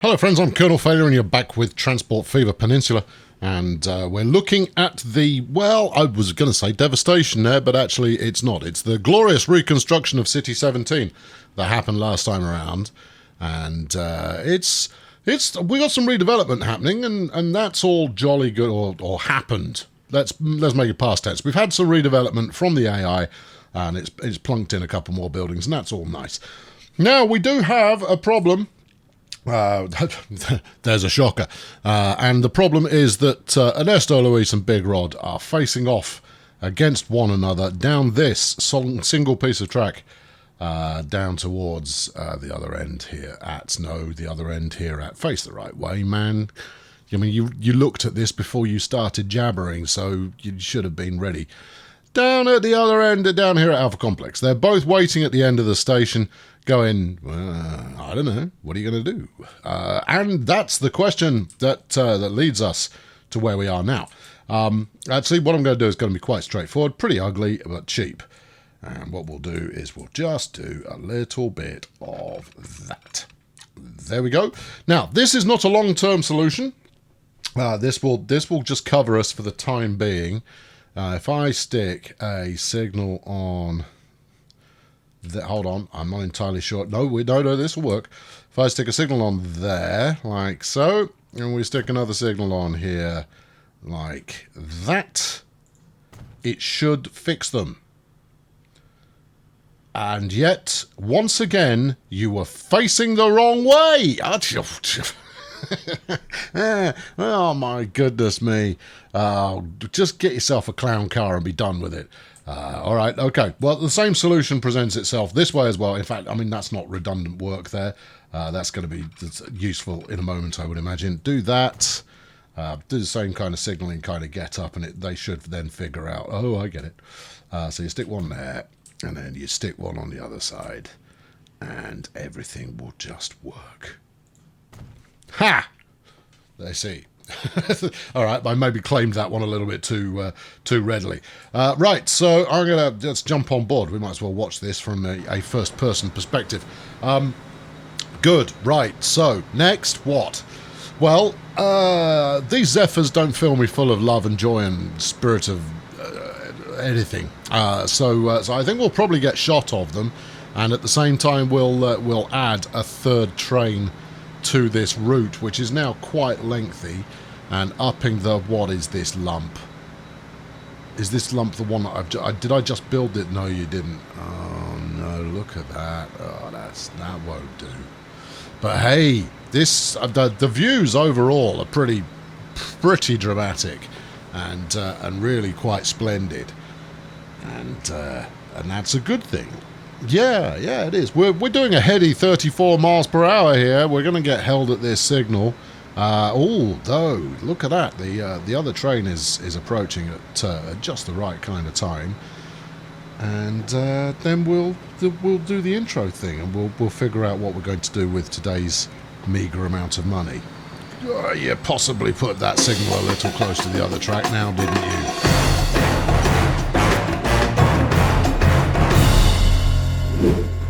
Hello friends, I'm Colonel Failure and you're back with Transport Fever Peninsula, and we're looking at the, well, I was going to say devastation there, but actually it's not. It's the glorious reconstruction of City 17 that happened last time around, and we got some redevelopment happening, and that's all jolly good, or happened. Let's make it past tense. We've had some redevelopment from the AI, and it's plunked in a couple more buildings, and that's all nice. Now, we do have a problem. There's a shocker. And the problem is that Ernesto, Luis and Big Rod are facing off against one another down this single piece of track down towards the other end here the other end here at Face the Right Way, man. I mean, you looked at this before you started jabbering, so you should have been ready. Down at the other end, down here at Alpha Complex. They're both waiting at the end of the station, going, I don't know, what are you going to do? And that's the question that leads us to where we are now. Actually, what I'm going to do is going to be quite straightforward, pretty ugly, but cheap. And what we'll do is we'll just do a little bit of that. There we go. Now, this is not a long-term solution. This will just cover us for the time being. If I stick a signal on... hold on, I'm not entirely sure. No, this will work. If I stick a signal on there, like so, and we stick another signal on here, like that, it should fix them. And yet, once again, you were facing the wrong way. Oh my goodness me. Just get yourself a clown car and be done with it. Alright, okay. Well, the same solution presents itself this way as well. In fact, I mean, that's not redundant work there. That's going to be useful in a moment, I would imagine. Do that. Do the same kind of signaling kind of get up, and they should then figure out, oh, I get it. So you stick one there, and then you stick one on the other side, and everything will just work. Ha! They see. All right, I maybe claimed that one a little bit too readily. Right, so let's jump on board. We might as well watch this from a first-person perspective. Good, right, so next, what? Well, these Zephyrs don't fill me full of love and joy and spirit of anything. So I think we'll probably get shot of them, and at the same time we'll add a third train to this route, which is now quite lengthy, and upping the, what is this lump? Is this lump the one that did I just build it? No, you didn't. Oh no, look at that. Oh, that won't do. But hey, this the views overall are pretty dramatic, and really quite splendid, and that's a good thing. Yeah, it is. We're doing a heady 34 miles per hour here. We're going to get held at this signal. Though, look at that. The other train is approaching at just the right kind of time. And then we'll do the intro thing, and we'll figure out what we're going to do with today's meager amount of money. You possibly put that signal a little close to the other track now, didn't you?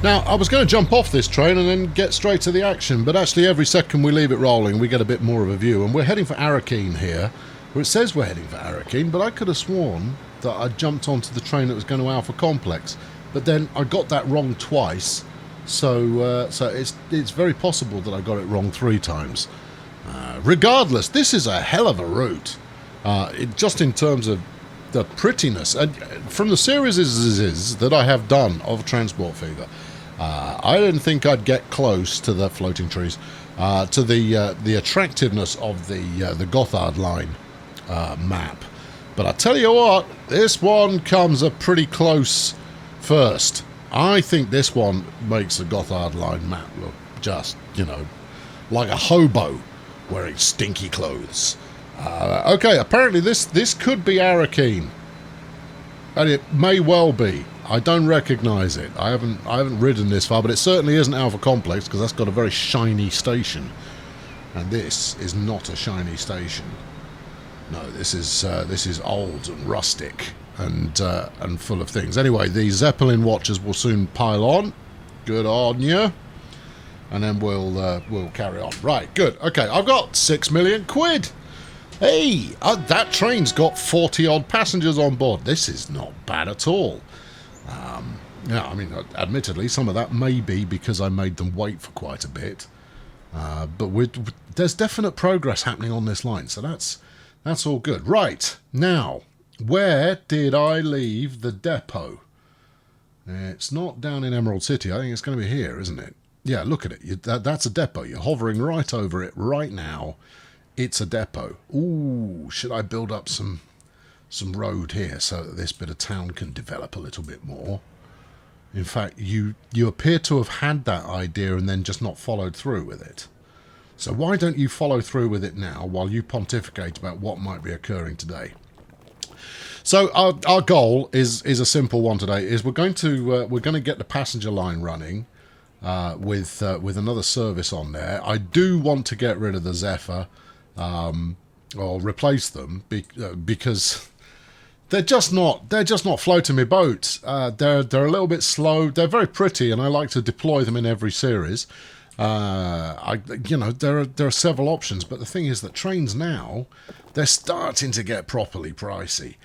Now, I was going to jump off this train and then get straight to the action, but actually every second we leave it rolling, we get a bit more of a view, and we're heading for Arakeen here. Well, it says we're heading for Arakeen, but I could have sworn that I jumped onto the train that was going to Alpha Complex, but then I got that wrong twice, so it's very possible that I got it wrong 3 times. Regardless, this is a hell of a route, just in terms of the prettiness. And from the series that I have done of Transport Fever, I didn't think I'd get close to the floating trees, to the attractiveness of the Gothard line map. But I tell you what, this one comes a pretty close first. I think this one makes the Gothard line map look just, like a hobo wearing stinky clothes. Okay, apparently this could be Arakeen, and it may well be. I don't recognise it. I haven't ridden this far, but it certainly isn't Alpha Complex, because that's got a very shiny station, and this is not a shiny station. No, this is old and rustic and full of things. Anyway, the Zeppelin watchers will soon pile on. Good on you. and then we'll carry on. Right, good. Okay, I've got 6 million quid. Hey, that train's got 40 odd passengers on board. This is not bad at all. Yeah, I mean, admittedly, some of that may be because I made them wait for quite a bit. But there's definite progress happening on this line, so that's all good. Right, now, where did I leave the depot? It's not down in Emerald City. I think it's going to be here, isn't it? Yeah, look at it. That's a depot. You're hovering right over it right now. It's a depot. Ooh, should I build up some road here so that this bit of town can develop a little bit more? In fact, you appear to have had that idea and then just not followed through with it. So why don't you follow through with it now while you pontificate about what might be occurring today? So our goal is a simple one today. Is we're going to get the passenger line running with another service on there. I do want to get rid of the Zephyr or replace them because they're just not floating my boat. They're a little bit slow. They're very pretty, and I like to deploy them in every series. There are several options, but the thing is that trains now, they're starting to get properly pricey.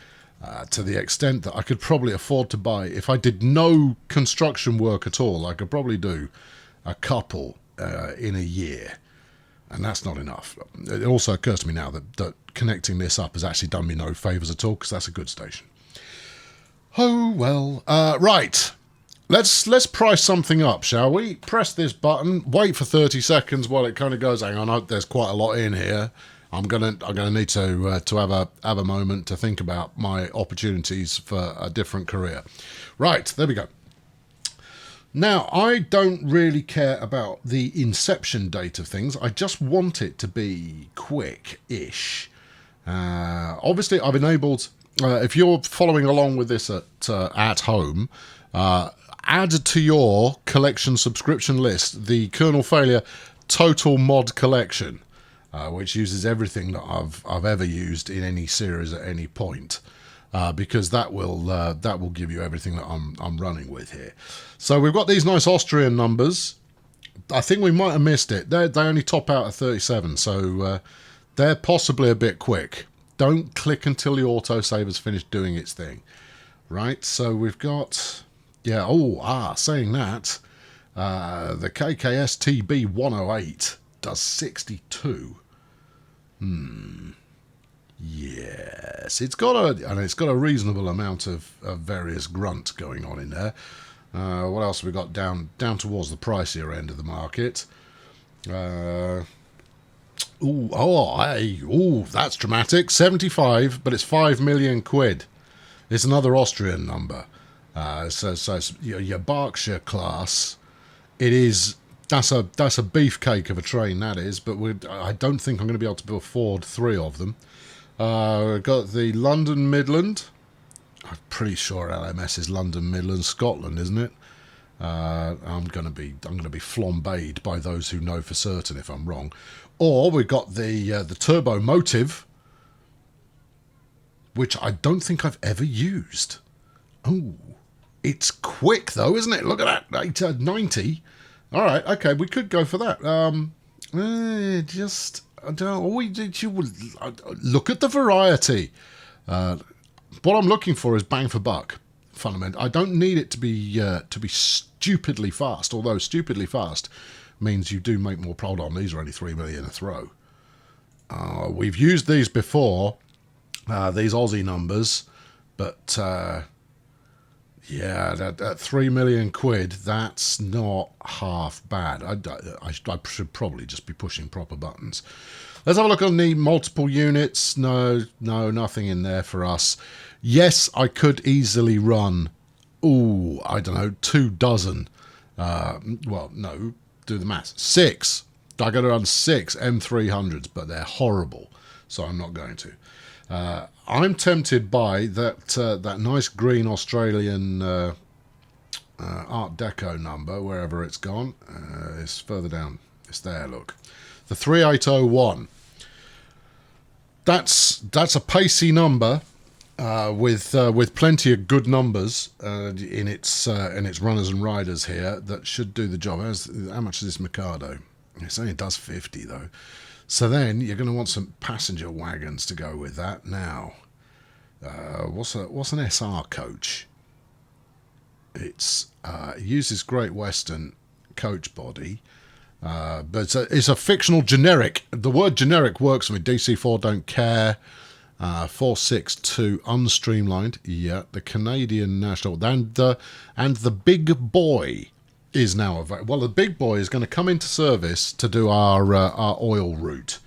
To the extent that I could probably afford to buy, if I did no construction work at all, I could probably do a couple in a year. And that's not enough. It also occurs to me now that connecting this up has actually done me no favours at all, because that's a good station. Oh, well. Right. Let's price something up, shall we? Press this button, wait for 30 seconds while it kind of goes, hang on, there's quite a lot in here. I'm gonna need to have a moment to think about my opportunities for a different career. Right, there we go. Now, I don't really care about the inception date of things. I just want it to be quick-ish. Obviously, I've enabled. If you're following along with this at home, add to your collection subscription list the Kernel Failure Total Mod Collection. Which uses everything that I've ever used in any series at any point, because that will give you everything that I'm running with here. So we've got these nice Austrian numbers. I think we might have missed it. They only top out at 37, so they're possibly a bit quick. Don't click until the autosave has finished doing its thing. Right, so we've got, saying that, the KKS TB 108 does 62. Yes, it's got a reasonable amount of various grunt going on in there. What else have we got down towards the pricier end of the market? That's dramatic. 75, but it's 5 million quid. It's another Austrian number. So it's your Berkshire class. It is. That's a beefcake of a train, that is, but I don't think I'm going to be able to afford 3 of them. We've got the London Midland. I'm pretty sure LMS is London Midland, Scotland, isn't it? I'm going to be flambéed by those who know for certain if I'm wrong. Or we've got the Turbo Motive, which I don't think I've ever used. Oh, it's quick though, isn't it? Look at that, 90. All right, okay, we could go for that. Look at the variety. What I'm looking for is bang for buck. Fundamentally, I don't need it to be stupidly fast. Although stupidly fast means you do make more. Hold on, these are only 3 million a throw. We've used these before, these Aussie numbers, but. Yeah, that 3 million quid, that's not half bad. I should probably just be pushing proper buttons. Let's have a look on the multiple units. No, nothing in there for us. Yes, I could easily run, I don't know, 2 dozen. Well, no, do the maths. 6. I got to run 6 M300s, but they're horrible, so I'm not going to. I'm tempted by that nice green Australian Art Deco number, wherever it's gone. It's further down. It's there, look. The 3801. That's a pacey number. with plenty of good numbers in its runners and riders here that should do the job. How much is this Mikado? It only does 50 though. So then you're going to want some passenger wagons to go with that. Now, what's an SR coach? It uses Great Western coach body, but it's a fictional generic. The word generic works for me. DC4 don't care. 462 unstreamlined. Yeah, the Canadian National and the Big Boy is now available. Well, the Big Boy is going to come into service to do our oil route.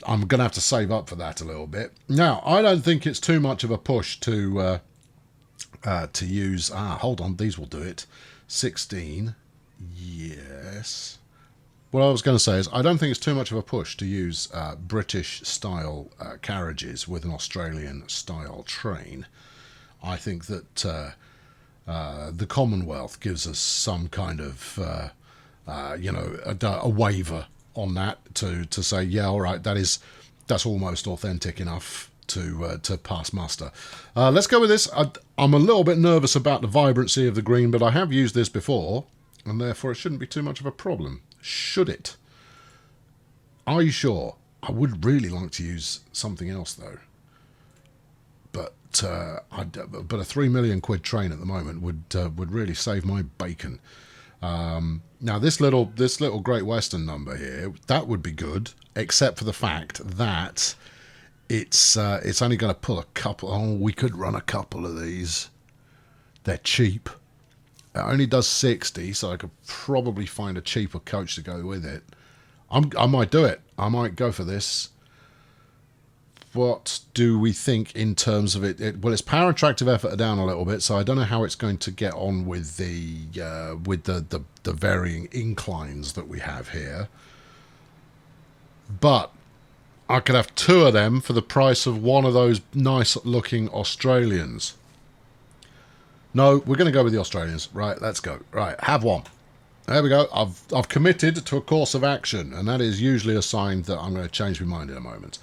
I'm going to have to save up for that a little bit. Now, I don't think it's too much of a push to use. Hold on, these will do it. 16. Yes. What I was going to say is I don't think it's too much of a push to use British-style carriages with an Australian-style train. I think that the Commonwealth gives us some kind of, a waiver on that to say, yeah, all right, that's almost authentic enough to pass muster. Let's go with this. I'm a little bit nervous about the vibrancy of the green, but I have used this before, and therefore it shouldn't be too much of a problem. Should it? Are you sure? I would really like to use something else though. But a 3 million quid train at the moment would really save my bacon. Now this little Great Western number here, that would be good, except for the fact that it's only going to pull a couple. Oh, we could run a couple of these. They're cheap. It only does 60, so I could probably find a cheaper coach to go with it. I might do it. I might go for this. What do we think in terms of it? Well, its power attractive effort are down a little bit, so I don't know how it's going to get on with the varying inclines that we have here. But I could have 2 of them for the price of one of those nice-looking Australians. No, we're going to go with the Australians. Right, let's go. Right, have one. There we go. I've committed to a course of action, and that is usually a sign that I'm going to change my mind in a moment.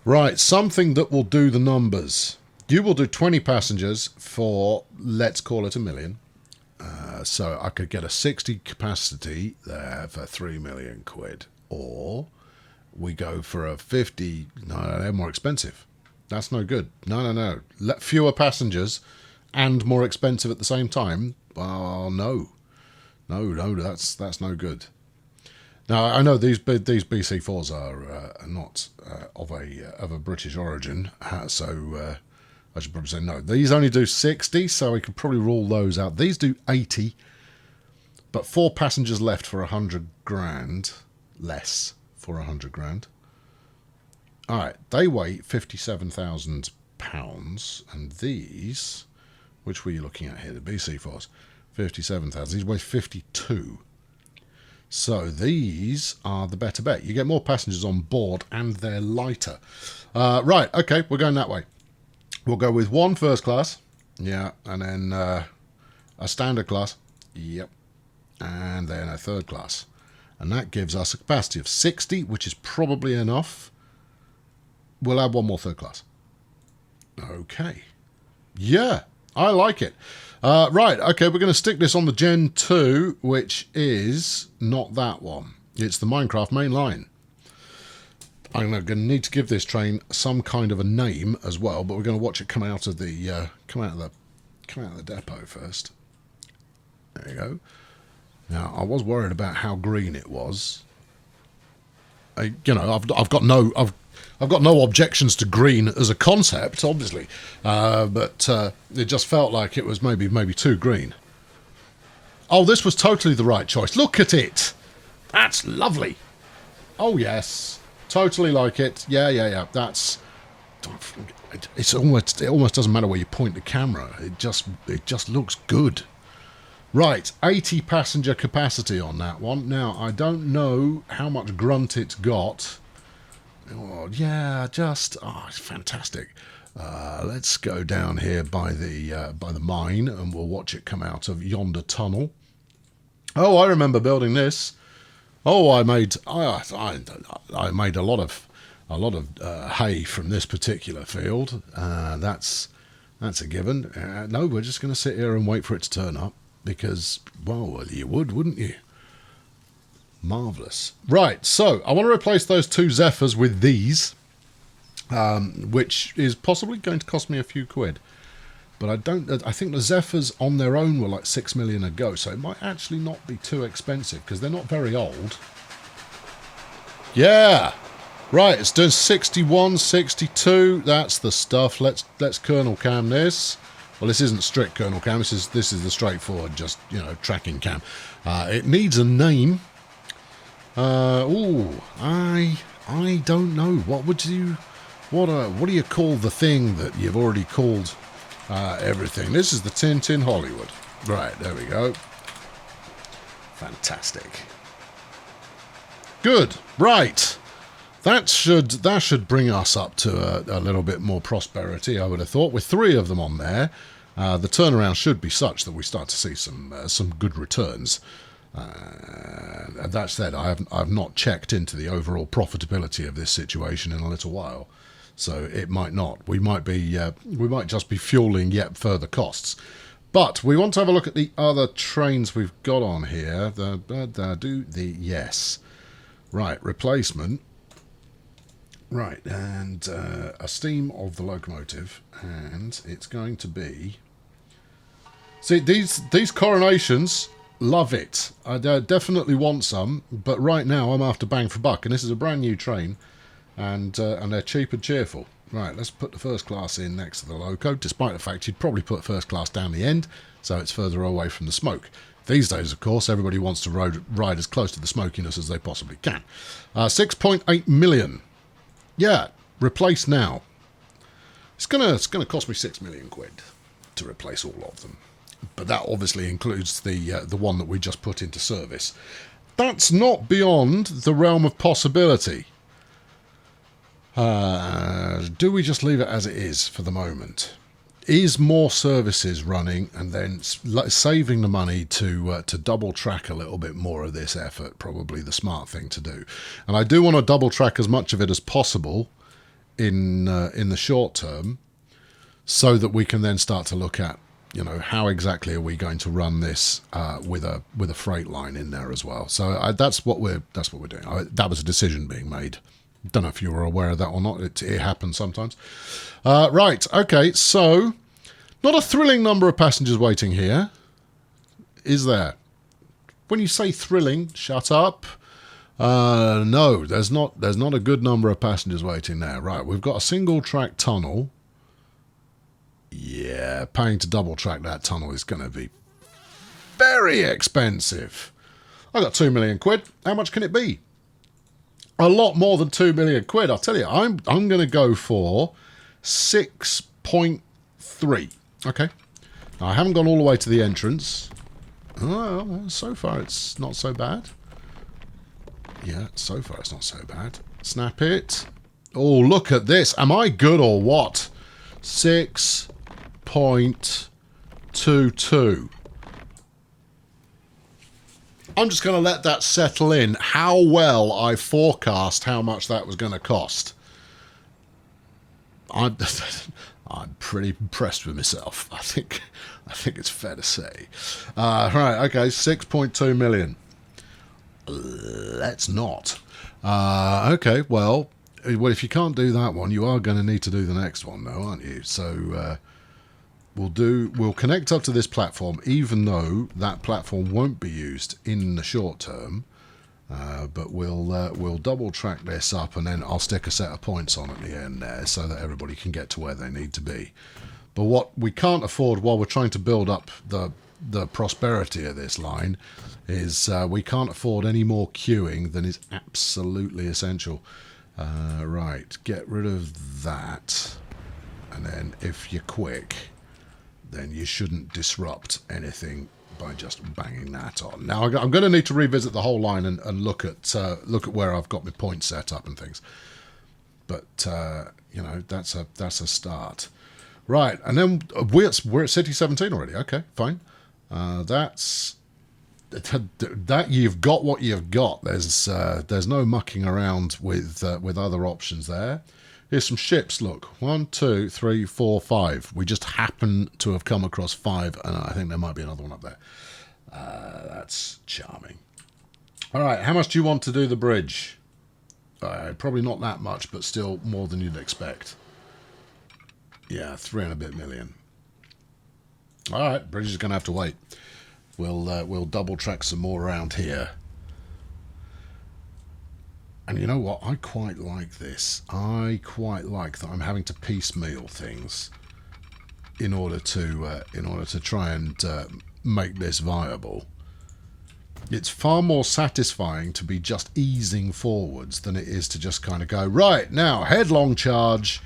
Right, something that will do the numbers. You will do 20 passengers for, let's call it, 1 million. So I could get a 60 capacity there for 3 million quid. Or we go for a 50. No, they're more expensive. That's no good. No. Fewer passengers and more expensive at the same time. Oh, no, that's no good. Now I know these BC4s are not of a British origin, so I should probably say no. These only do 60, so we could probably rule those out. These do 80, but 4 passengers left for 100 grand, less for 100 grand. All right, they weigh 57,000 pounds, and these, which were you looking at here? The BC4s, 57,000. These weigh 52. So these are the better bet. You get more passengers on board, and they're lighter. Right, okay, we're going that way. We'll go with 1 first class, yeah, and then a standard class, yep, and then a third class. And that gives us a capacity of 60, which is probably enough. We'll add 1 more third class. Okay. Yeah, I like it. Right, okay, we're going to stick this on the Gen 2, which is not that one. It's the Minecraft main line. I'm going to need to give this train some kind of a name as well, but we're going to watch it come out of the depot first. There you go. Now, I was worried about how green it was. I've got no objections to green as a concept, obviously, but it just felt like it was maybe too green. Oh, this was totally the right choice. Look at it. That's lovely. Oh yes, totally like it. Yeah. It almost doesn't matter where you point the camera. It just looks good. Right, 80 passenger capacity on that one. Now I don't know how much grunt it's got. Oh, yeah, it's fantastic. Let's go down here by the mine, and we'll watch it come out of yonder tunnel. Oh, I remember building this. Oh, I made a lot of a lot of hay from this particular field. That's a given. No, we're just going to sit here and wait for it to turn up because, well, you would, wouldn't you? Marvellous. Right, so I want to replace those 2 Zephyrs with these, which is possibly going to cost me a few quid. But I think the Zephyrs on their own were like 6 million a go, so it might actually not be too expensive because they're not very old. Yeah! Right, it's doing 61, 62. That's the stuff. Let's kernel cam this. Well, this isn't strict kernel cam. This is the straightforward, just, you know, tracking cam. It needs a name. I don't know. What do you call the thing that you've already called everything? This is the Tintin Hollywood. Right, there we go. Fantastic. Good. Right. That should bring us up to a little bit more prosperity, I would have thought. With 3 of them on there, the turnaround should be such that we start to see some good returns. That said, I've not checked into the overall profitability of this situation in a little while, so it might not. We might just be fueling yet further costs. But we want to have a look at the other trains we've got on here. Yes, right, replacement. Right, and a steam of the locomotive, and it's going to be... See, these coronations, love it. I definitely want some, but right now I'm after bang for buck, and this is a brand new train, and they're cheap and cheerful. Right, let's put the first class in next to the loco, despite the fact you'd probably put first class down the end, so it's further away from the smoke. These days, of course, everybody wants to ride as close to the smokiness as they possibly can. 6.8 million. Yeah, replace now. It's gonna cost me 6 million quid to replace all of them, but that obviously includes the one that we just put into service. That's not beyond the realm of possibility. Do we just leave it as it is for the moment? Is more services running and then saving the money to double track a little bit more of this effort probably the smart thing to do? And I do want to double track as much of it as possible in the short term, so that we can then start to look at, you know, how exactly are we going to run this with a freight line in there as well. So that's what we're doing. That was a decision being made. Don't know if you were aware of that or not. It happens sometimes. Right, okay, so not a thrilling number of passengers waiting here, is there? When you say thrilling, shut up. No, there's not a good number of passengers waiting there. Right, we've got a single track tunnel. Yeah, paying to double track that tunnel is going to be very expensive. I got 2 million quid. How much can it be? A lot more than 2 million quid. I'll tell you, I'm going to go for 6.3. Okay. Now, I haven't gone all the way to the entrance. Oh, so far it's not so bad. Yeah, so far it's not so bad. Snap it. Oh, look at this. Am I good or what? 6.22. I'm just going to let that settle in, how well I forecast how much that was going to cost. I'm pretty impressed with myself. I think it's fair to say. Right, okay, 6.2 million. Let's not. Okay, well, if you can't do that one, you are going to need to do the next one, though, aren't you? So we'll connect up to this platform, even though that platform won't be used in the short term. But we'll double track this up, and then I'll stick a set of points on at the end there, so that everybody can get to where they need to be. But what we can't afford while we're trying to build up the prosperity of this line is we can't afford any more queuing than is absolutely essential. Right, get rid of that, and then if you're quick, then you shouldn't disrupt anything by just banging that on. Now I'm going to need to revisit the whole line and look at where I've got my points set up and things. But you know, that's a start. Right, and then we're at City 17 already. Okay, fine. That's that you've got what you've got. There's no mucking around with other options there. Here's some ships. Look, 1, 2, 3, 4, 5. We just happen to have come across 5, and I think there might be another one up there. That's charming. All right, how much do you want to do the bridge? Probably not that much, but still more than you'd expect. Yeah, 3 and a bit million. All right, bridge is going to have to wait. We'll double track some more around here. And you know what? I quite like this. I quite like that I'm having to piecemeal things in order to try and make this viable. It's far more satisfying to be just easing forwards than it is to just kind of go, right, now, headlong charge,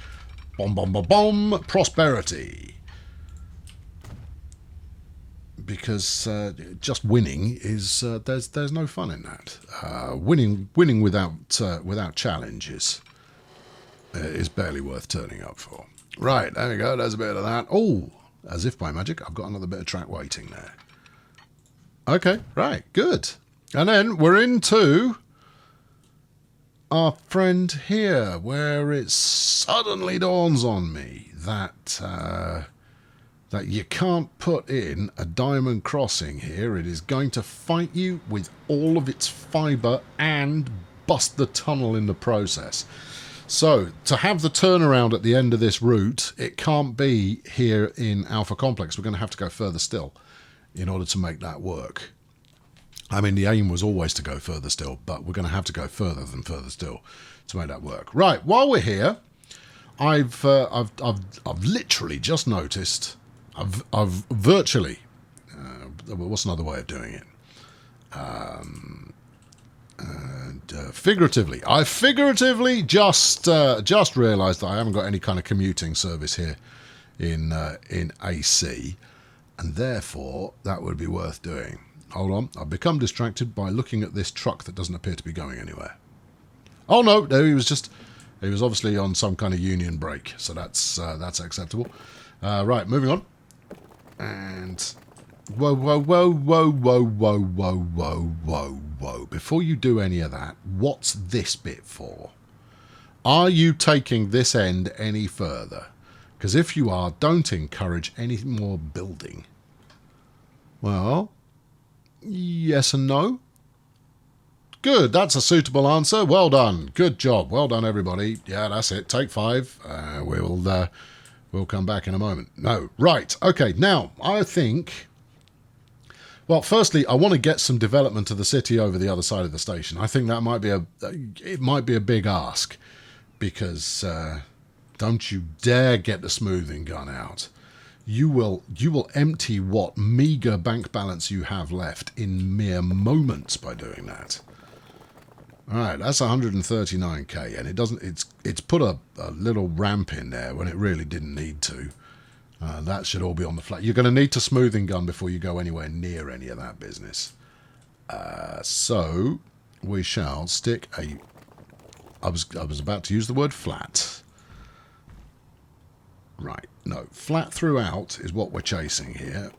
bomb, bomb, bomb, bomb, prosperity. Because just winning is, there's no fun in that. Winning without challenge is barely worth turning up for. Right, there we go, there's a bit of that. Oh, as if by magic, I've got another bit of track waiting there. Okay, right, good. And then we're into our friend here, where it suddenly dawns on me that that you can't put in a diamond crossing here. It is going to fight you with all of its fibre and bust the tunnel in the process. So, to have the turnaround at the end of this route, it can't be here in Alpha Complex. We're going to have to go further still in order to make that work. I mean, the aim was always to go further still, but we're going to have to go further than further still to make that work. Right, while we're here, I've literally just noticed, I've virtually, what's another way of doing it? Figuratively, I figuratively just realised that I haven't got any kind of commuting service here in AC, and therefore that would be worth doing. Hold on, I've become distracted by looking at this truck that doesn't appear to be going anywhere. Oh no, he was obviously on some kind of union break, so that's acceptable. Right, moving on. And whoa, whoa, whoa, whoa, whoa, whoa, whoa, whoa, whoa, whoa. Before you do any of that, what's this bit for? Are you taking this end any further? Because if you are, don't encourage any more building. Well, yes and no. Good, that's a suitable answer. Well done. Good job. Well done, everybody. Yeah, that's it. Take 5. We'll come back in a moment. No, right. Okay, now, I think... Well, firstly, I want to get some development of the city over the other side of the station. I think that might be a big ask, because don't you dare get the smoothing gun out. You will empty what meagre bank balance you have left in mere moments by doing that. All right, that's 139k, and it's put a little ramp in there when it really didn't need to. That should all be on the flat. You're going to need to smoothing gun before you go anywhere near any of that business. So we shall stick a... I was about to use the word flat. Right, no, flat throughout is what we're chasing here.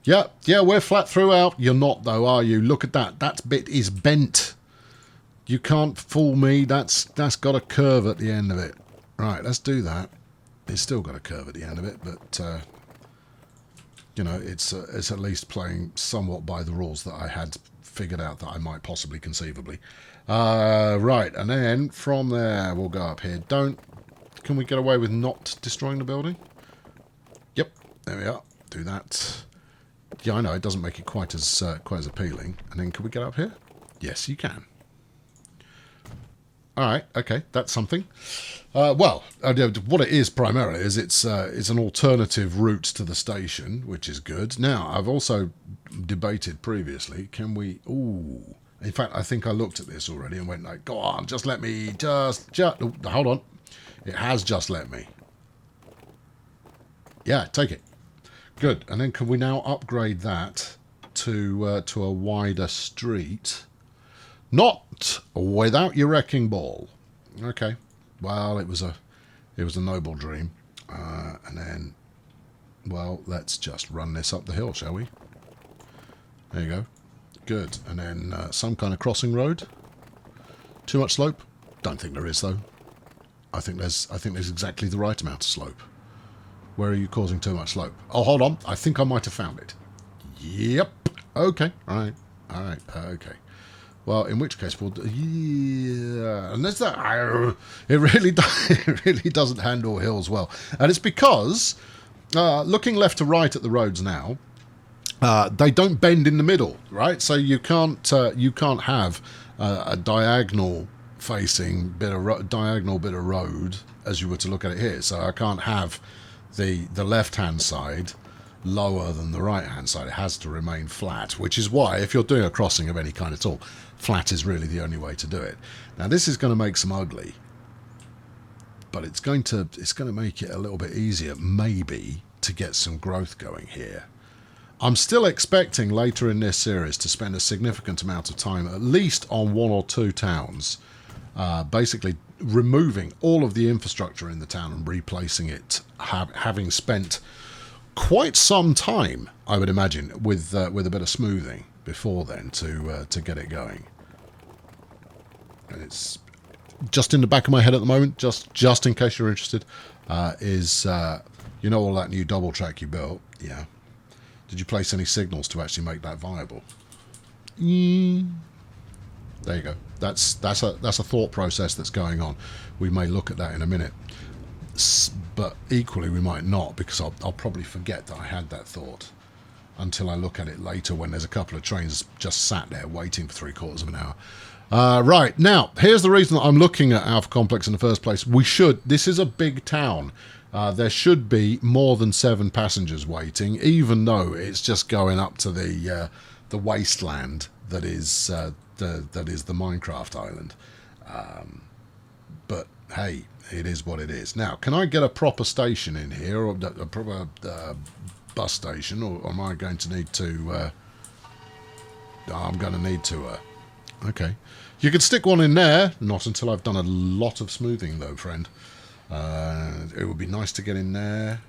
Yeah, we're flat throughout. You're not, though, are you? Look at that. That bit is bent. You can't fool me. That's got a curve at the end of it. Right, let's do that. It's still got a curve at the end of it, but, you know, it's at least playing somewhat by the rules that I had figured out that I might possibly conceivably. Right, and then from there, we'll go up here. Can we get away with not destroying the building? Yep, there we are. Do that. Yeah, I know, it doesn't make it quite as appealing. And then can we get up here? Yes, you can. Alright, okay, that's something. Well, what it is primarily is it's an alternative route to the station, which is good. Now, I've also debated previously, can we... Ooh. In fact, I think I looked at this already and went like, go on, just let me, just hold on. It has just let me. Yeah, take it. Good. And then can we now upgrade that to a wider street? Not without your wrecking ball. Okay. Well, it was a noble dream. And then, well, let's just run this up the hill, shall we? There you go. Good. And then some kind of crossing road. Too much slope? Don't think there is, though. I think there's exactly the right amount of slope. Where are you causing too much slope? Oh, hold on. I think I might have found it. Yep. Okay. All right. All right. Okay. Well, in which case, we'll... Yeah. And there's that... It really, it really doesn't handle hills well. And it's because, looking left to right at the roads now, they don't bend in the middle, right? So you can't have a diagonal facing diagonal bit of road as you were to look at it here. So I can't have the left-hand side lower than the right-hand side. It has to remain flat, which is why if you're doing a crossing of any kind at all, flat is really the only way to do it. Now this is going to make some ugly, but it's going to make it a little bit easier, maybe, to get some growth going here. I'm still expecting later in this series to spend a significant amount of time, at least on one or two towns, basically removing all of the infrastructure in the town and replacing it, having spent quite some time, I would imagine, with a bit of smoothing before then to get it going. And it's just in the back of my head at the moment, just in case you're interested, you know all that new double track you built? Yeah. Did you place any signals to actually make that viable? There you go. That's a thought process that's going on. We may look at that in a minute, but equally we might not, because I'll probably forget that I had that thought until I look at it later when there's a couple of trains just sat there waiting for 3/4 of an hour. Right, now, here's the reason that I'm looking at Alpha Complex in the first place. This is a big town. There should be more than 7 passengers waiting, even though it's just going up to the wasteland that is the Minecraft island. But hey, it is what it is. Now, can I get a proper station in here, or a proper bus station, or am I going to need to? I'm going to need to. Okay, you could stick one in there. Not until I've done a lot of smoothing, though, friend. It would be nice to get in there.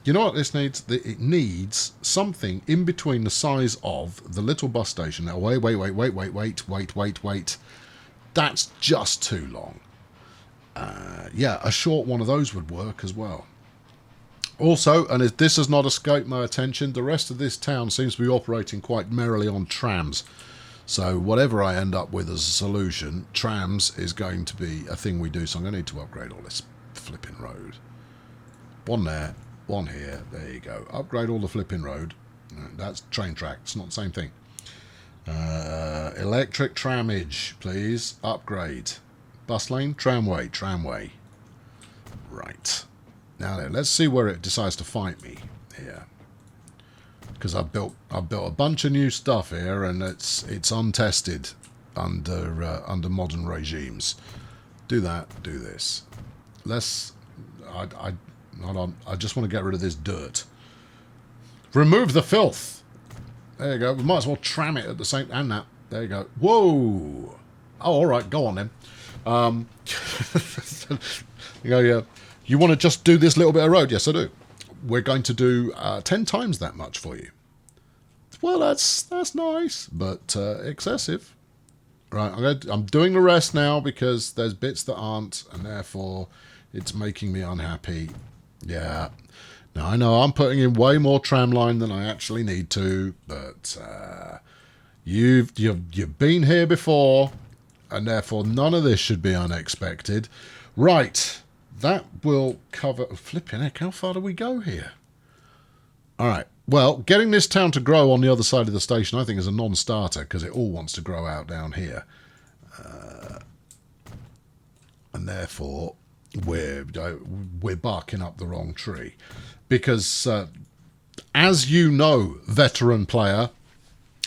You know what this needs? It needs something in between the size of the little bus station. Now, wait. That's just too long. Yeah, a short one of those would work as well. Also, and this has not escaped my attention, the rest of this town seems to be operating quite merrily on trams. So whatever I end up with as a solution, trams is going to be a thing we do. So I'm going to need to upgrade all this flipping road. One there, one here. There you go. Upgrade all the flipping road. That's train track. It's not the same thing. Electric tramage, please. Upgrade. Bus lane, tramway. Right. Now then, let's see where it decides to fight me here. Because I've built a bunch of new stuff here, and it's untested under modern regimes. Do that. Do this. Hold on. I just want to get rid of this dirt. Remove the filth. There you go. We might as well tram it at the same. And that. There you go. Whoa. Oh, all right. Go on then. You go. Yeah. You want to just do this little bit of road? Yes, I do. We're going to do 10 times that much for you. Well, that's nice, but excessive. Right, I'm doing the rest now because there's bits that aren't, and therefore it's making me unhappy. Yeah. Now, I know I'm putting in way more tram line than I actually need to, but you've been here before, and therefore none of this should be unexpected. Right. That will cover... Flipping heck, how far do we go here? All right. Well, getting this town to grow on the other side of the station, I think, is a non-starter, because it all wants to grow out down here. And therefore, we're barking up the wrong tree. Because, as you know, veteran player,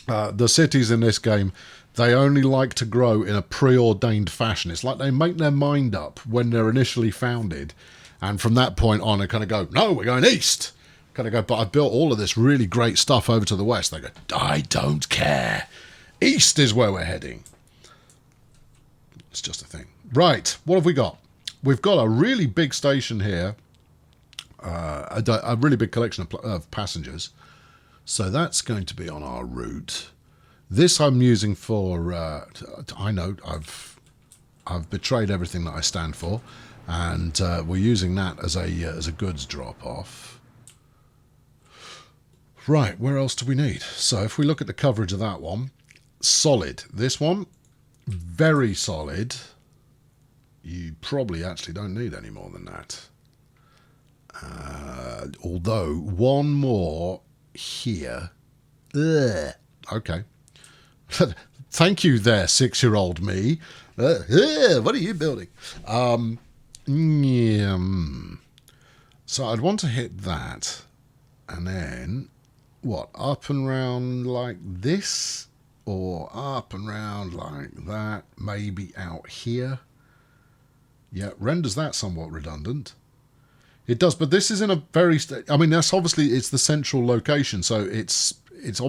the cities in this game... They only like to grow in a preordained fashion. It's like they make their mind up when they're initially founded. And from that point on, they kind of go, no, we're going east. Kind of go, but I built all of this really great stuff over to the west. They go, I don't care. East is where we're heading. It's just a thing. Right, what have we got? We've got a really big station here. A really big collection of passengers. So that's going to be on our route. This I'm using for, I know I've betrayed everything that I stand for, and we're using that as a goods drop-off. Right, where else do we need? So if we look at the coverage of that one, solid. This one, very solid. You probably actually don't need any more than that. Although, one more here. Ugh. Okay. Thank you there, 6-year-old me. What are you building? Yeah. So I'd want to hit that. And then, what? Up and round like this? Or up and round like that? Maybe out here? Yeah, renders that somewhat redundant. It does, but this is in a very... I mean, that's obviously... It's the central location, so it's... I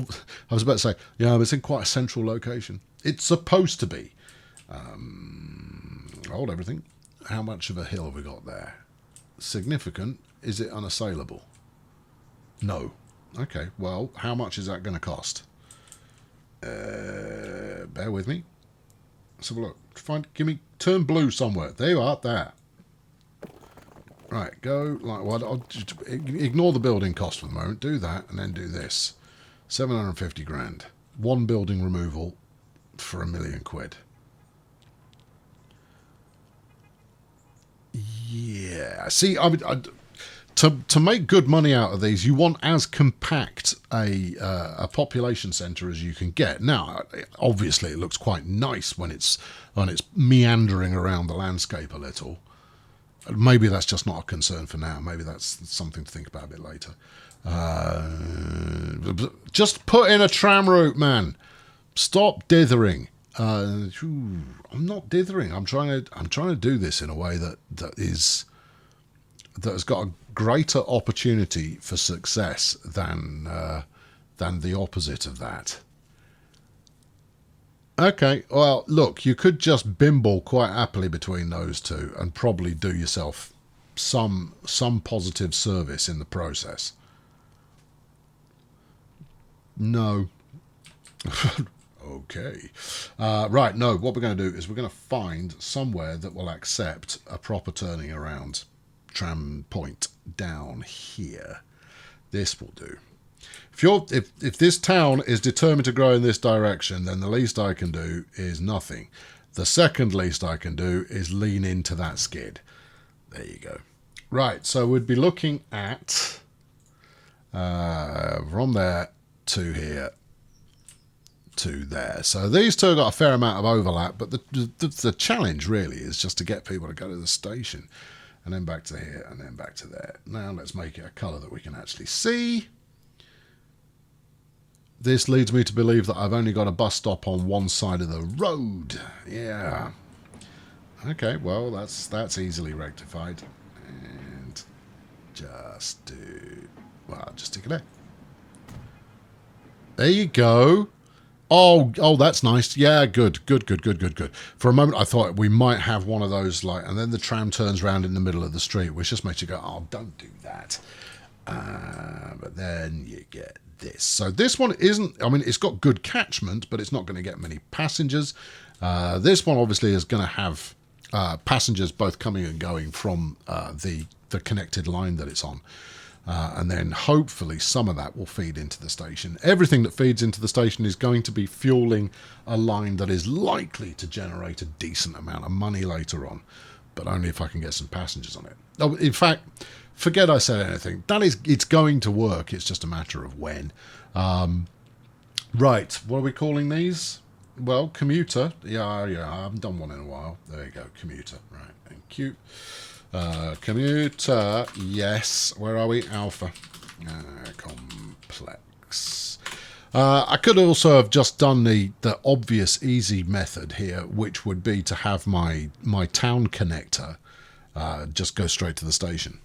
was about to say, yeah, but it's in quite a central location. It's supposed to be. Hold everything. How much of a hill have we got there? Significant. Is it unassailable? No. Okay, well, how much is that going to cost? Bear with me. Let's have a look. Turn blue somewhere. There you are, there. Right, go like what? I'll just ignore the building cost for the moment. Do that, and then do this. 750 grand. One building removal for £1 million. Yeah. See, to make good money out of these, you want as compact a population centre as you can get. Now, obviously, it looks quite nice when it's meandering around the landscape a little. Maybe that's just not a concern for now. Maybe that's something to think about a bit later. Just put in a tram route, man. Stop dithering. I'm not dithering. I'm trying to do this in a way that has got a greater opportunity for success than the opposite of that. Okay, well, look, you could just bimble quite happily between those two and probably do yourself some positive service in the process. No. Okay. Right, no, what we're going to do is we're going to find somewhere that will accept a proper turning around tram point down here. This will do. If this town is determined to grow in this direction, then the least I can do is nothing. The second least I can do is lean into that skid. There you go. Right, so we'd be looking at from there to here to there. So these two have got a fair amount of overlap, but the challenge really is just to get people to go to the station and then back to here and then back to there. Now let's make it a colour that we can actually see. This leads me to believe that I've only got a bus stop on one side of the road. Yeah. Okay, well, that's easily rectified. And just do... Well, just stick it there. There you go. Oh, that's nice. Yeah, good. For a moment, I thought we might have one of those, like, and then the tram turns around in the middle of the street, which just makes you go, oh, don't do that. But then you get this. So this one isn't, I mean, it's got good catchment, but it's not going to get many passengers. This one obviously is going to have passengers both coming and going from the connected line that it's on. And then hopefully some of that will feed into the station. Everything that feeds into the station is going to be fueling a line that is likely to generate a decent amount of money later on, but only if I can get some passengers on it. Oh, in fact, forget I said anything. It's going to work. It's just a matter of when. Right, what are we calling these? Well, commuter. Yeah, I haven't done one in a while. There you go, commuter. Right, thank you. Commuter, yes. Where are we? Alpha. Complex. I could also have just done the obvious easy method here, which would be to have my town connector just go straight to the station.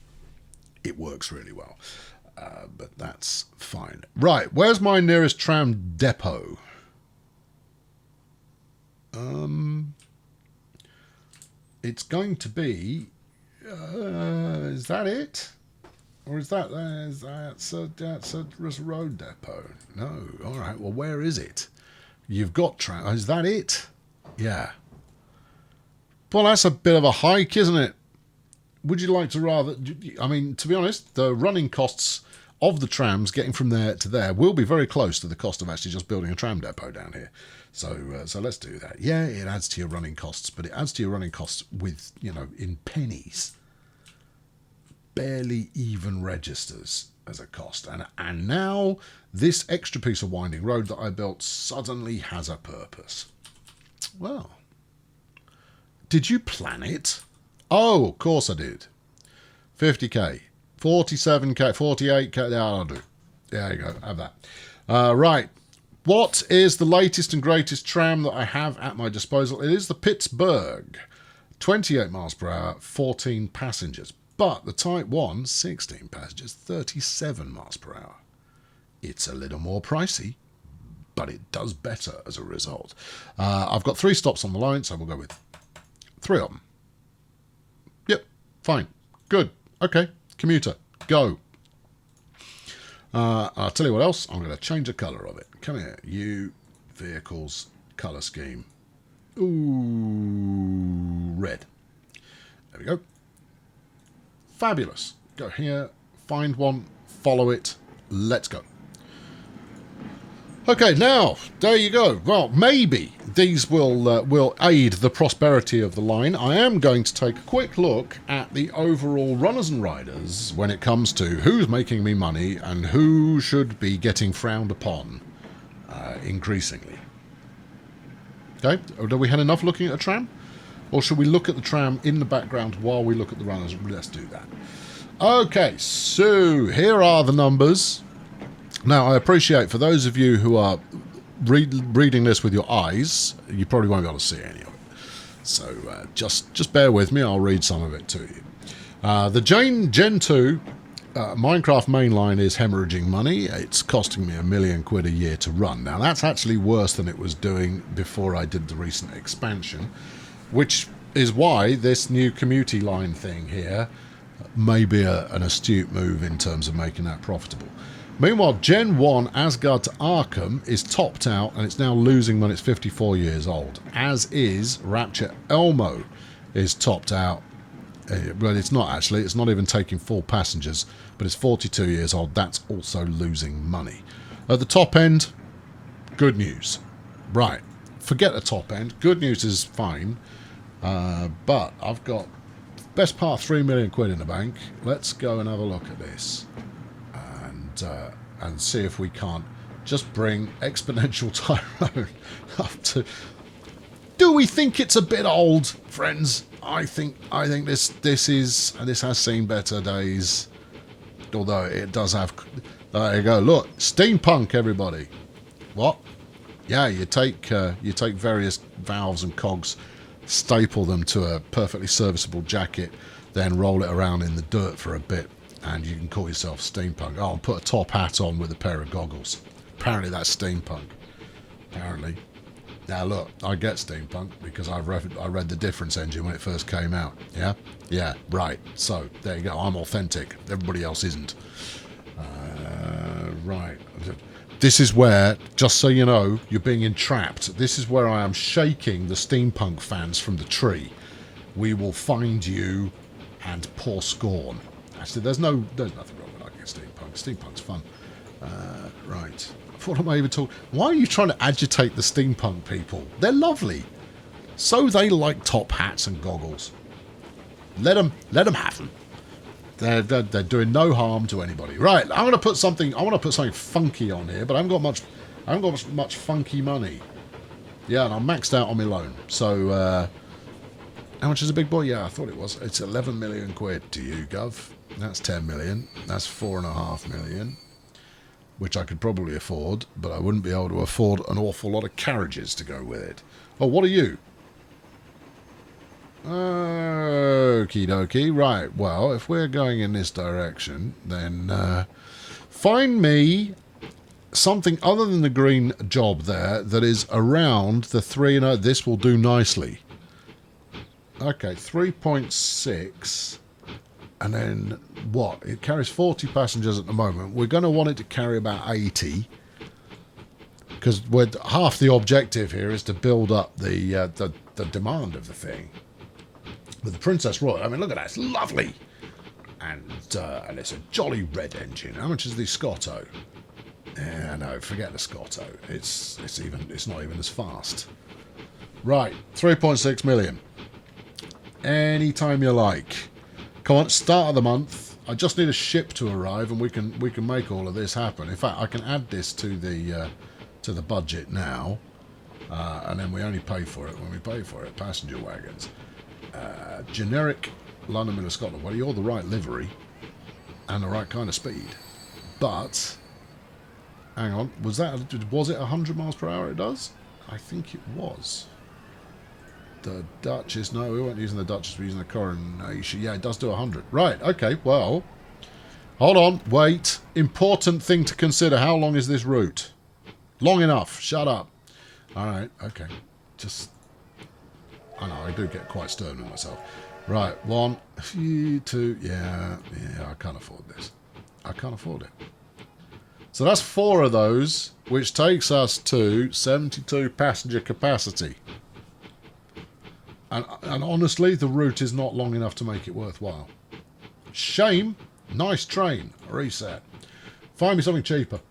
It works really well, but that's fine. Right, where's my nearest tram depot? It's going to be... is that it? Or is that's a road depot? No. All right. Well, where is it? You've got is that it? Yeah. Well, that's a bit of a hike, isn't it? Would you like to rather... I mean, to be honest, the running costs of the trams getting from there to there will be very close to the cost of actually just building a tram depot down here. So let's do that. Yeah, it adds to your running costs, but it adds to your running costs with, in pennies. Barely even registers as a cost. And now this extra piece of winding road that I built suddenly has a purpose. Well, did you plan it? Oh, of course I did. 50k, 47k, 48k. Yeah, I'll do. There you go. Have that. Right. What is the latest and greatest tram that I have at my disposal? It is the Pittsburgh. 28 miles per hour, 14 passengers. But the Type 1, 16 passengers, 37 miles per hour. It's a little more pricey, but it does better as a result. I've got 3 stops on the line, so we'll go with 3 of them. Yep, fine. Good. Okay, commuter, go. I'll tell you what else. I'm going to change the colour of it. Come here, you vehicles colour scheme. Ooh, red. There we go. Fabulous. Go here, find one, follow it, let's go. Okay, now, there you go. Well, maybe these will aid the prosperity of the line. I am going to take a quick look at the overall runners and riders when it comes to who's making me money and who should be getting frowned upon increasingly. Okay, have we had enough looking at a tram? Or should we look at the tram in the background while we look at the runners? Let's do that. Okay, so here are the numbers. Now, I appreciate for those of you who are reading this with your eyes, you probably won't be able to see any of it. So just bear with me. I'll read some of it to you. The Gen 2 Minecraft mainline is hemorrhaging money. It's costing me £1 million a year to run. Now, that's actually worse than it was doing before I did the recent expansion, which is why this new commuter line thing here may be an astute move in terms of making that profitable. Meanwhile, Gen 1 Asgard to Arkham is topped out and it's now losing when it's 54 years old, as is Rapture Elmo is topped out. But it's not actually, it's not even taking full passengers, but it's 42 years old. That's also losing money. At the top end, good news. Right, forget the top end. Good news is fine. But I've got best part £3 million in the bank. Let's go and have a look at this and see if we can't just bring Exponential Tyrone up to... Do we think it's a bit old, friends? I think this has seen better days. Although it does have... There you go. Look, steampunk, everybody. What? Yeah, you take various valves and cogs, staple them to a perfectly serviceable jacket, then roll it around in the dirt for a bit, and you can call yourself steampunk. Oh, and put a top hat on with a pair of goggles. Apparently that's steampunk. Apparently. Now look, I get steampunk because I read the Difference Engine when it first came out. Yeah? Yeah, right. So, there you go. I'm authentic. Everybody else isn't. Right. This is where, just so you know, you're being entrapped. This is where I am shaking the steampunk fans from the tree. We will find you and pour scorn. Actually, there's nothing wrong with liking steampunk. Steampunk's fun. Right. What am I even talking? Why are you trying to agitate the steampunk people? They're lovely. So they like top hats and goggles. Let them have them. They're doing no harm to anybody. Right. I want to put something funky on here, but I haven't got much funky money. Yeah, and I'm maxed out on my loan. So how much is a big boy? Yeah, I thought it was. It's 11 million quid to you, Gov. That's 10 million. That's 4.5 million. Which I could probably afford, but I wouldn't be able to afford an awful lot of carriages to go with it. Oh, what are you? Okie dokie. Right, well, if we're going in this direction, then find me something other than the green job there that is around the 3... No, this will do nicely. Okay, 3.6 And then what? It carries 40 passengers at the moment. We're going to want it to carry about 80. Because half the objective here is to build up the demand of the thing. But the Princess Royal, I mean, look at that. It's lovely. And it's a jolly red engine. How much is the Scotto? Yeah, no, forget the Scotto. It's not even as fast. Right, 3.6 million. Anytime you like. Come on, start of the month. I just need a ship to arrive, and we can make all of this happen. In fact, I can add this to the budget now, and then we only pay for it when we pay for it. Passenger wagons, generic London Middle Scotland. Well, you're the right livery and the right kind of speed, but hang on, was it 100 miles per hour? It does. I think it was. The Duchess, no, we weren't using the Duchess, we're using the Coronation. Yeah, it does do 100. Right, okay, well, hold on, wait. Important thing to consider. How long is this route? Long enough. Shut up. All right, okay. Just, I know, I do get quite stern with myself. Right, 1, 2, yeah, I can't afford this. I can't afford it. So that's 4 of those, which takes us to 72 passenger capacity. And honestly, the route is not long enough to make it worthwhile. Shame. Nice train. Reset. Find me something cheaper.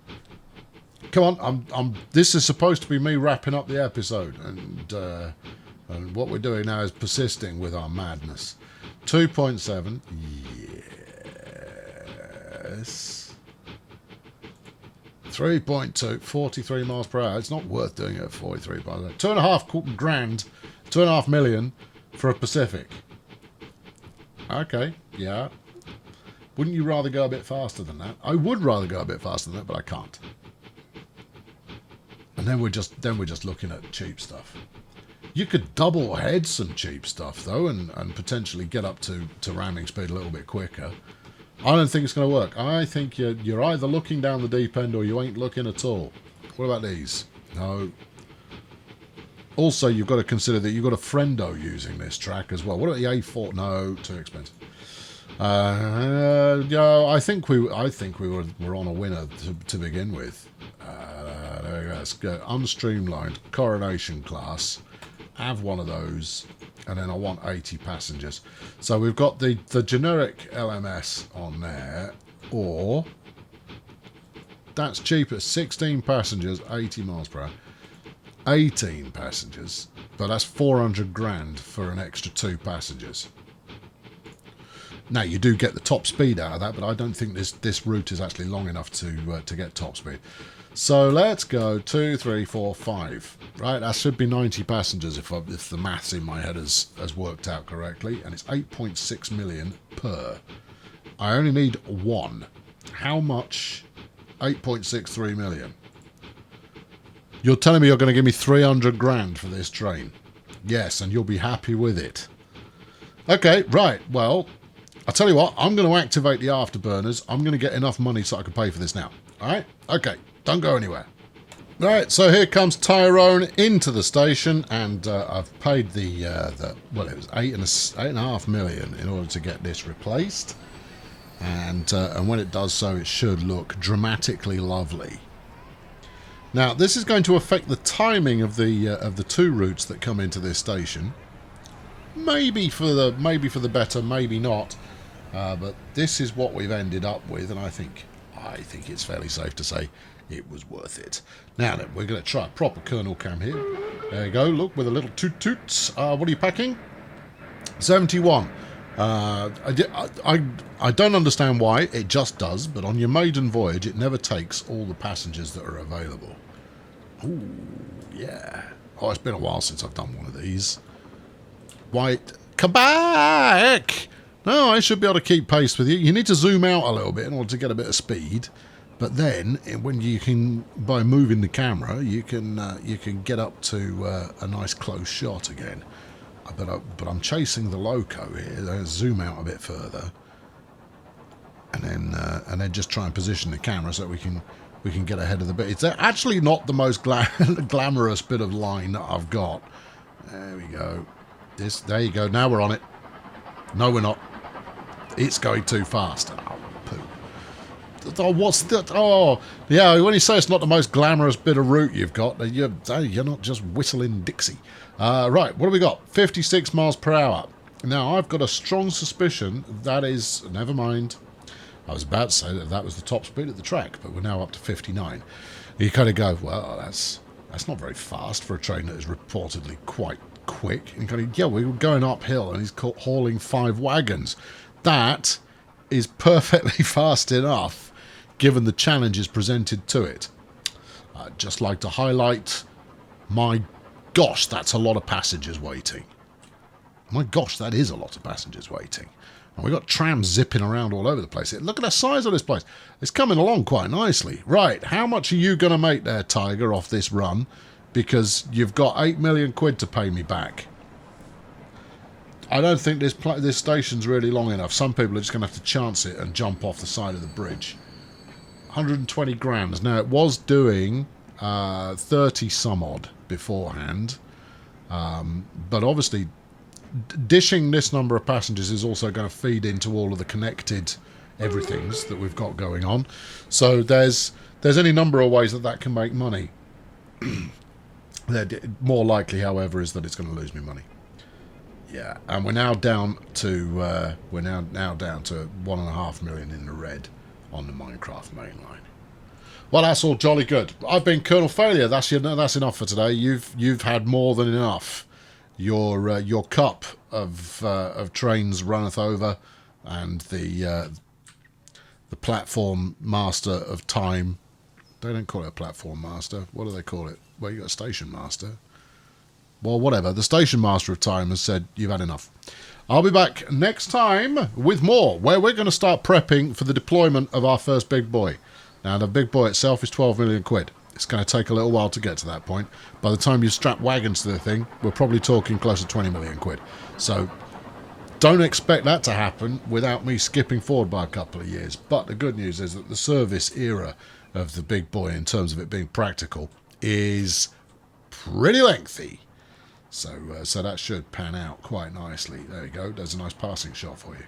Come on. This is supposed to be me wrapping up the episode, and what we're doing now is persisting with our madness. 2.7. Yes. 3.2. 43 miles per hour. It's not worth doing it at 43 miles per hour. 2.5 grand. 2.5 million for a Pacific. Okay, yeah. Wouldn't you rather go a bit faster than that? I would rather go a bit faster than that, but I can't. And then we're just looking at cheap stuff. You could double head some cheap stuff though, and potentially get up to ramming speed a little bit quicker. I don't think it's going to work. I think you're either looking down the deep end or you ain't looking at all. What about these? No. Also, you've got to consider that you've got a friendo using this track as well. What about the A4? No, too expensive. Yeah, I think we were on a winner to begin with. There we go. Let's go unstreamlined Coronation class. Have one of those, and then I want 80 passengers. So we've got the generic LMS on there, or that's cheaper. 16 passengers, 80 miles per hour. 18 passengers, but that's 400 grand for an extra 2 passengers. Now you do get the top speed out of that, but I don't think this route is actually long enough to get top speed. So let's go 2, 3, 4, 5. Right, that should be 90 passengers if the maths in my head has worked out correctly, and it's 8.6 million per. I only need 1. How much? 8.63 million. You're telling me you're going to give me 300 grand for this train? Yes, and you'll be happy with it. Okay, right, well, I'll tell you what, I'm going to activate the afterburners. I'm going to get enough money so I can pay for this now. All right? Okay, don't go anywhere. All right, so here comes Tyrone into the station, and I've paid well, it was 8.5 million in order to get this replaced. And when it does so, it should look dramatically lovely. Now, this is going to affect the timing of the 2 routes that come into this station. Maybe for the better, maybe not. But this is what we've ended up with, and I think it's fairly safe to say it was worth it. Now then, we're going to try a proper Colonel Cam here. There you go. Look, with a little toot toots. What are you packing? 71. I don't understand why. It just does. But on your maiden voyage, it never takes all the passengers that are available. Ooh, yeah. Oh, it's been a while since I've done one of these. Wait, come back! No, I should be able to keep pace with you. You need to zoom out a little bit in order to get a bit of speed. But then, when you can, by moving the camera, you can get up to a nice close shot again. But I'm chasing the loco here. Let's zoom out a bit further, and then just try and position the camera so we can get ahead of the bit. It's actually not the most glamorous bit of line that I've got. There we go. There you go. Now we're on it. No, we're not. It's going too fast. Oh, poo. Oh, what's that? Oh, yeah, when you say it's not the most glamorous bit of route you've got, you're not just whistling Dixie. Right, what do we got? 56 miles per hour. Now, I've got a strong suspicion that is... Never mind. I was about to say that that was the top speed of the track, but we're now up to 59. You kind of go, well, that's not very fast for a train that is reportedly quite quick. And you kind of, yeah, we were going uphill and he's hauling 5 wagons. That is perfectly fast enough given the challenges presented to it. I'd just like to highlight, my gosh, that's a lot of passengers waiting. My gosh, that is a lot of passengers waiting. And we've got trams zipping around all over the place. Look at the size of this place. It's coming along quite nicely. Right, how much are you going to make there, Tiger, off this run? Because you've got 8 million quid to pay me back. I don't think this station's really long enough. Some people are just going to have to chance it and jump off the side of the bridge. 120 grand. Now, it was doing 30 some odd beforehand. But obviously, dishing this number of passengers is also going to feed into all of the connected everythings that we've got going on. So there's any number of ways that can make money. More likely, however, is that it's going to lose me money. Yeah, and we're now down to 1.5 million in the red on the Minecraft mainline. Well, that's all jolly good. I've been Colonel Failure. That's enough for today. You've had more than enough. Your cup of trains runneth over, and the platform master of time. They don't call it a platform master. What do they call it? Well, you got a station master. Well, whatever. The station master of time has said you've had enough. I'll be back next time with more, where we're going to start prepping for the deployment of our first big boy. Now, the big boy itself is 12 million quid. It's going to take a little while to get to that point. By the time you strap wagons to the thing, we're probably talking close to 20 million quid. So don't expect that to happen without me skipping forward by a couple of years. But the good news is that the service era of the big boy, in terms of it being practical, is pretty lengthy. So that should pan out quite nicely. There you go. There's a nice passing shot for you.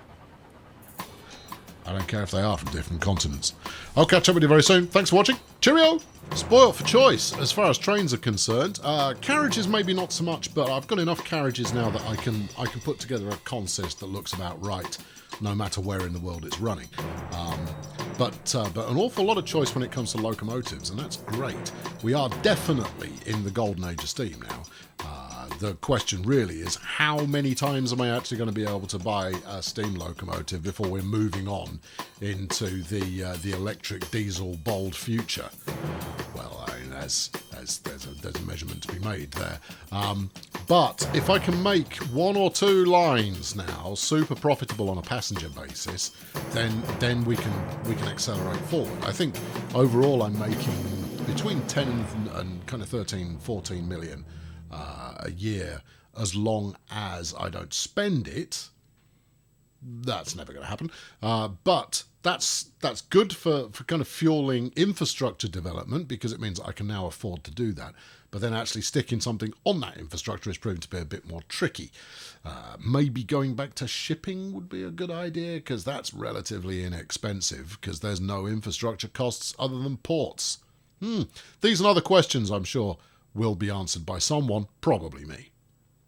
I don't care if they are from different continents. I'll catch up with you very soon. Thanks for watching. Cheerio! Spoilt for choice as far as trains are concerned. Carriages maybe not so much, but I've got enough carriages now that I can put together a consist that looks about right, no matter where in the world it's running. But an awful lot of choice when it comes to locomotives, and that's great. We are definitely in the golden age of steam now. The question really is, how many times am I actually going to be able to buy a steam locomotive before we're moving on into the electric diesel bold future? Well, I mean, there's a measurement to be made there. But if I can make 1 or 2 lines now super profitable on a passenger basis, then we can accelerate forward. I think overall I'm making between 10 and kind of 13, 14 million a year, as long as I don't spend it. That's never going to happen. But that's good for kind of fueling infrastructure development, because it means I can now afford to do that. But then actually sticking something on that infrastructure is proving to be a bit more tricky. Maybe going back to shipping would be a good idea, because that's relatively inexpensive, because there's no infrastructure costs other than ports. These and other questions, I'm sure, will be answered by someone, probably me.